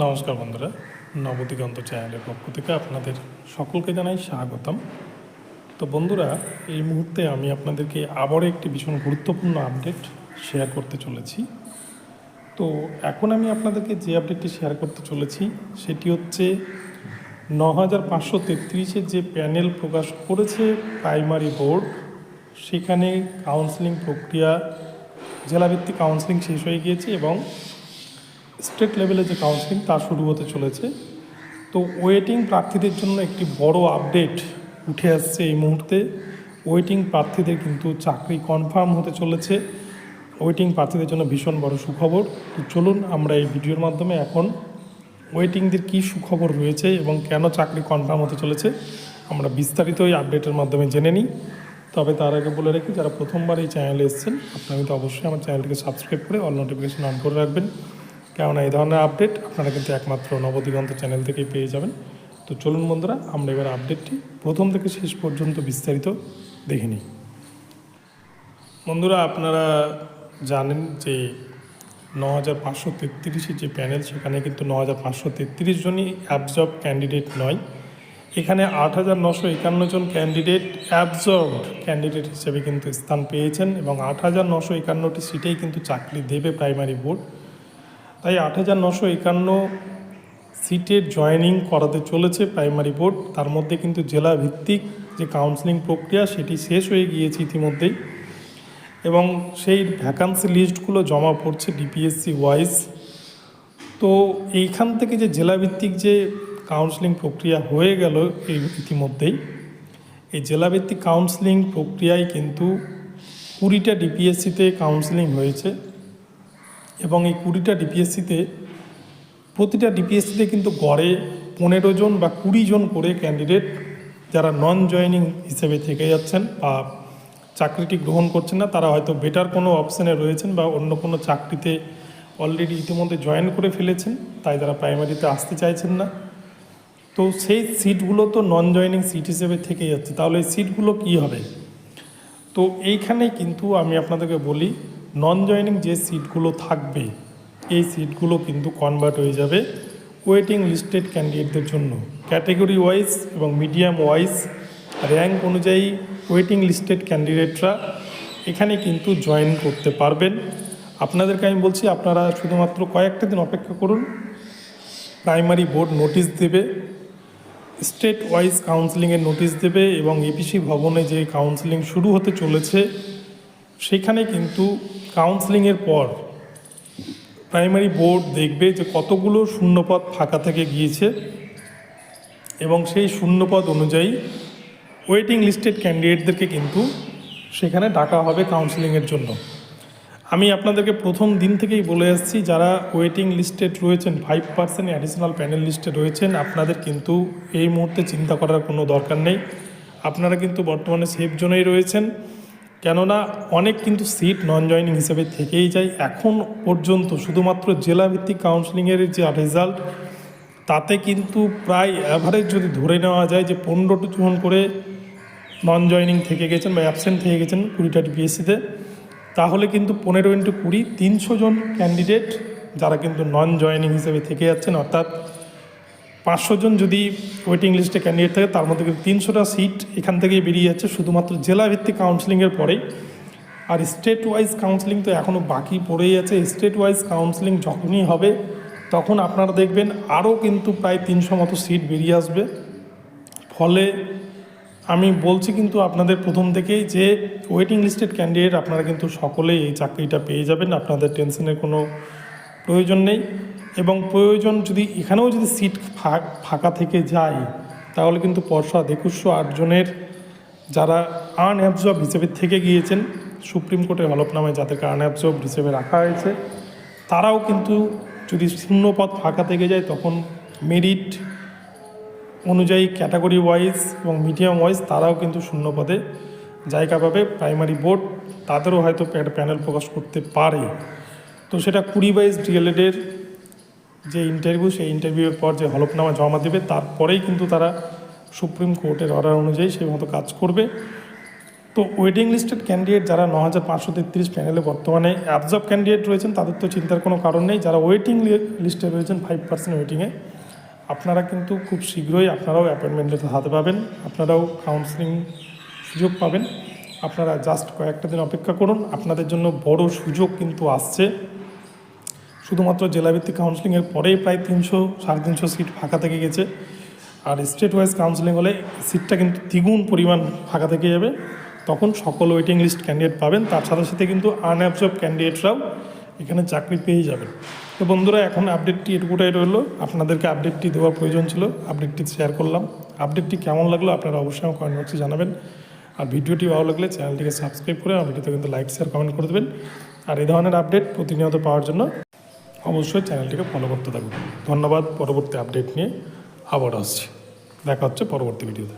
নমস্কার বন্ধুরা, নবদিগন্ত চ্যানেলের পক্ষ থেকে আপনাদের সকলকে জানাই স্বাগতম। তো বন্ধুরা, এই মুহূর্তে আমি আপনাদেরকে আবারও একটি ভীষণ গুরুত্বপূর্ণ আপডেট শেয়ার করতে চলেছি। তো এখন আমি আপনাদেরকে যে আপডেটটি শেয়ার করতে চলেছি সেটি হচ্ছে ৯,৫৩৩-এর যে প্যানেল প্রকাশ করেছে প্রাইমারি বোর্ড, সেখানে কাউন্সেলিং প্রক্রিয়া, জেলাভিত্তিক কাউন্সেলিং শেষ হয়ে গিয়েছে এবং স্টেট লেভেলে যে কাউন্সেলিং তা শুরু হতে চলেছে। তো ওয়েটিং প্রার্থীদের জন্য একটি বড় আপডেট উঠে আসছে এই মুহূর্তে। ওয়েটিং প্রার্থীদের কিন্তু চাকরি কনফার্ম হতে চলেছে। ওয়েটিং প্রার্থীদের জন্য ভীষণ বড় সুখবর। তো চলুন আমরা এই ভিডিওর মাধ্যমে এখন ওয়েটিংদের কী সুখবর রয়েছে এবং কেন চাকরি কনফার্ম হতে চলেছে আমরা বিস্তারিত এই আপডেটের মাধ্যমে জেনে নিই। তবে তার আগে বলে রাখি, যারা প্রথমবার এই চ্যানেলে এসেছেন আপনারা কিন্তু অবশ্যই আমার চ্যানেলটিকে সাবস্ক্রাইব করে অল নোটিফিকেশন অন করে রাখবেন, কেননা এই ধরনের আপডেট আপনারা কিন্তু একমাত্র নবদিগন্ত চ্যানেল থেকেই পেয়ে যাবেন। তো চলুন বন্ধুরা, আমরা এবার আপডেটটি প্রথম থেকে শেষ পর্যন্ত বিস্তারিত দেখে নিই। বন্ধুরা, আপনারা জানেন যে ৯,৫৩৩-এর যে প্যানেল, সেখানে কিন্তু ৯,৫৩৩ জনই অ্যাবজর্ব ক্যান্ডিডেট নয়। এখানে ৮,৯৫১ জন ক্যান্ডিডেট অ্যাবজর্বড ক্যান্ডিডেট হিসেবে কিন্তু স্থান পেয়েছেন এবং ৮,৯৫১টি সিটেই কিন্তু চাকরি দেবে প্রাইমারি বোর্ড। তাই ৮,৯৫১ সিটের জয়েনিং করাতে চলেছে প্রাইমারি বোর্ড। তার মধ্যে কিন্তু জেলা ভিত্তিক যে কাউন্সেলিং প্রক্রিয়া সেটি শেষ হয়ে গিয়েছে ইতিমধ্যেই এবং সেই ভ্যাকান্সি লিস্টগুলো জমা পড়ছে ডিপিএসসি ওয়াইজ। তো এইখান থেকে যে জেলাভিত্তিক যে কাউন্সেলিং প্রক্রিয়া হয়ে গেল ইতিমধ্যেই, এই জেলাভিত্তিক কাউন্সেলিং প্রক্রিয়ায় কিন্তু 20টা ডিপিএসসিতে কাউন্সেলিং হয়েছে এবং এই 20টা ডিপিএসসিতে প্রতিটা ডিপিএসসিতে কিন্তু গড়ে 15 জন বা 20 জন করে ক্যান্ডিডেট যারা নন জয়েনিং হিসেবে থেকে যাচ্ছেন বা চাকরিটি গ্রহণ করছেন না, তারা হয়তো বেটার কোনো অপশানে রয়েছেন বা অন্য কোনো চাকরিতে অলরেডি ইতিমধ্যে জয়েন করে ফেলেছেন, তাই তারা প্রাইমারিতে আসতে চাইছেন না। তো সেই সিটগুলো তো নন জয়েনিং সিট হিসেবে থেকে যাচ্ছে। তাহলে এই সিটগুলো কী হবে? তো এইখানে কিন্তু আমি আপনাদেরকে বলি, নন জয়েনিং যে সিটগুলো থাকবে এই সিটগুলো কিন্তু কনভার্ট হয়ে যাবে ওয়েটিং লিস্টেড ক্যান্ডিডেটদের জন্য। ক্যাটেগরি ওয়াইজ এবং মিডিয়াম ওয়াইজ র্যাঙ্ক অনুযায়ী ওয়েটিং লিস্টেড ক্যান্ডিডেটরা এখানে কিন্তু জয়েন করতে পারবেন। আপনাদেরকে আমি বলছি, আপনারা শুধুমাত্র কয়েকটা দিন অপেক্ষা করুন। প্রাইমারি বোর্ড নোটিশ দেবে, স্টেট ওয়াইজ কাউন্সেলিংয়ের নোটিশ দেবে এবং এপিসি ভবনে যে কাউন্সেলিং শুরু হতে চলেছে সেখানে কিন্তু কাউন্সেলিংয়ের পর প্রাইমারি বোর্ড দেখবে যে কতগুলো শূন্যপদ ফাঁকা থেকে গিয়েছে এবং সেই শূন্যপদ অনুযায়ী ওয়েটিং লিস্টেড ক্যান্ডিডেটদেরকে কিন্তু সেখানে ডাকা হবে কাউন্সেলিংয়ের জন্য। আমি আপনাদেরকে প্রথম দিন থেকেই বলে আসছি, যারা ওয়েটিং লিস্টেড রয়েছেন 5% অ্যাডিশনাল প্যানেল লিস্টে রয়েছেন, আপনাদের কিন্তু এই মুহূর্তে চিন্তা করার কোনো দরকার নেই। আপনারা কিন্তু বর্তমানে সেফ জোনেই রয়েছেন, কেননা অনেক কিন্তু সিট নন জয়েনিং হিসেবে থেকেই যায়। এখন পর্যন্ত শুধুমাত্র জেলাভিত্তিক কাউন্সেলিংয়ের যে রেজাল্ট, তাতে কিন্তু প্রায় অ্যাভারেজ যদি ধরে নেওয়া যায় যে 15 জন করে নন জয়েনিং থেকে গেছেন বা অ্যাবসেন্ট থেকে গেছেন 20টা ডিপিএসসিতে, তাহলে কিন্তু 15 × 20 300 জন ক্যান্ডিডেট যারা কিন্তু নন জয়েনিং হিসেবে থেকে যাচ্ছেন। অর্থাৎ 500 জন যদি ওয়েটিং লিস্টে ক্যান্ডিডেট থাকে, তার মধ্যে কিন্তু 300টা সিট এখান থেকেই বেরিয়ে যাচ্ছে শুধুমাত্র জেলাভিত্তিক কাউন্সেলিংয়ের পরেই। আর স্টেট ওয়াইজ কাউন্সেলিং তো এখনও বাকি পড়েই আছে। স্টেট ওয়াইজ কাউন্সেলিং যখনই হবে তখন আপনারা দেখবেন আরও কিন্তু প্রায় 300 মতো সিট বেরিয়ে আসবে। ফলে আমি বলছি কিন্তু আপনাদের প্রথম থেকেই যে ওয়েটিং লিস্টেড ক্যান্ডিডেট আপনারা কিন্তু সকলেই এই চাকরিটা পেয়ে যাবেন, আপনাদের টেনশনের কোনো প্রয়োজন নেই। এবং প্রয়োজন যদি এখানেও যদি সিট ফাঁকা থেকে যায়, তাহলে কিন্তু পর্ষদ 2108 জনের যারা আনঅ্যাবজর্ব হিসেবে থেকে গিয়েছেন, সুপ্রিম কোর্টের হলফনামায় যাদেরকে আনঅ্যাবজর্ব হিসেবে রাখা হয়েছে, তারাও কিন্তু যদি শূন্যপদ ফাঁকা থেকে যায় তখন মেরিট অনুযায়ী ক্যাটাগরি ওয়াইজ এবং মিডিয়াম ওয়াইজ তারাও কিন্তু শূন্যপদে জায়গা পাবে। প্রাইমারি বোর্ড তাদেরও হয়তো একটা প্যানেল প্রকাশ করতে পারে। তো সেটা 20/22 ডিএলএডের যে ইন্টারভিউ, সেই ইন্টারভিউয়ের পর যে হলফনামা জমা দেবে, তারপরেই কিন্তু তারা সুপ্রিম কোর্টের অর্ডার অনুযায়ী সেই মতো কাজ করবে। তো ওয়েটিং লিস্টেড ক্যান্ডিডেট যারা 9533 প্যানেলে বর্তমানে অ্যাবজর্ব ক্যান্ডিডেট রয়েছেন তাদের তো চিন্তার কোনো কারণ নেই। যারা ওয়েটিং লিস্টে রয়েছেন 5% ওয়েটিংয়ে, আপনারা কিন্তু খুব শীঘ্রই আপনারাও অ্যাপয়েন্টমেন্ট লেটার হাতে পাবেন, আপনারাও কাউন্সেলিং সুযোগ পাবেন। আপনারা জাস্ট কয়েকটা দিন অপেক্ষা করুন, আপনাদের জন্য বড় সুযোগ কিন্তু আসছে। শুধুমাত্র জেলাভিত্তিক কাউন্সেলিংয়ের পরেই প্রায় 300-350 সিট ফাঁকা থেকে গেছে, আর স্টেট ওয়াইজ কাউন্সেলিং হলে সিটটা কিন্তু দ্বিগুণ পরিমাণ ফাঁকা থেকে যাবে। তখন সকল ওয়েটিং লিস্ট ক্যান্ডিডেট পাবেন, তার সাথে সাথে কিন্তু আনঅ্যাবজর্ব ক্যান্ডিডেটরাও এখানে চাকরি পেয়ে যাবেন। তো বন্ধুরা, এখন আপডেটটি এটুকুটাই রইলো, আপনাদেরকে আপডেটটি দেওয়ার প্রয়োজন ছিল, আপডেটটি শেয়ার করলাম। আপডেটটি কেমন লাগলো আপনারা অবশ্যই আমার কমেন্ট বক্সে জানাবেন। আর ভিডিওটি ভালো লাগলে চ্যানেলটিকে সাবস্ক্রাইব করে আমার ভিডিওতে কিন্তু লাইক শেয়ার কমেন্ট করে দেবেন। আর এই ধরনের আপডেট প্রতিনিয়ত পাওয়ার জন্য অবশ্যই চ্যানেলটিকে ফলো করতে থাকুন। ধন্যবাদ। পরবর্তী আপডেট নিয়ে আবার আসছি, দেখা হচ্ছে পরবর্তী ভিডিওতে।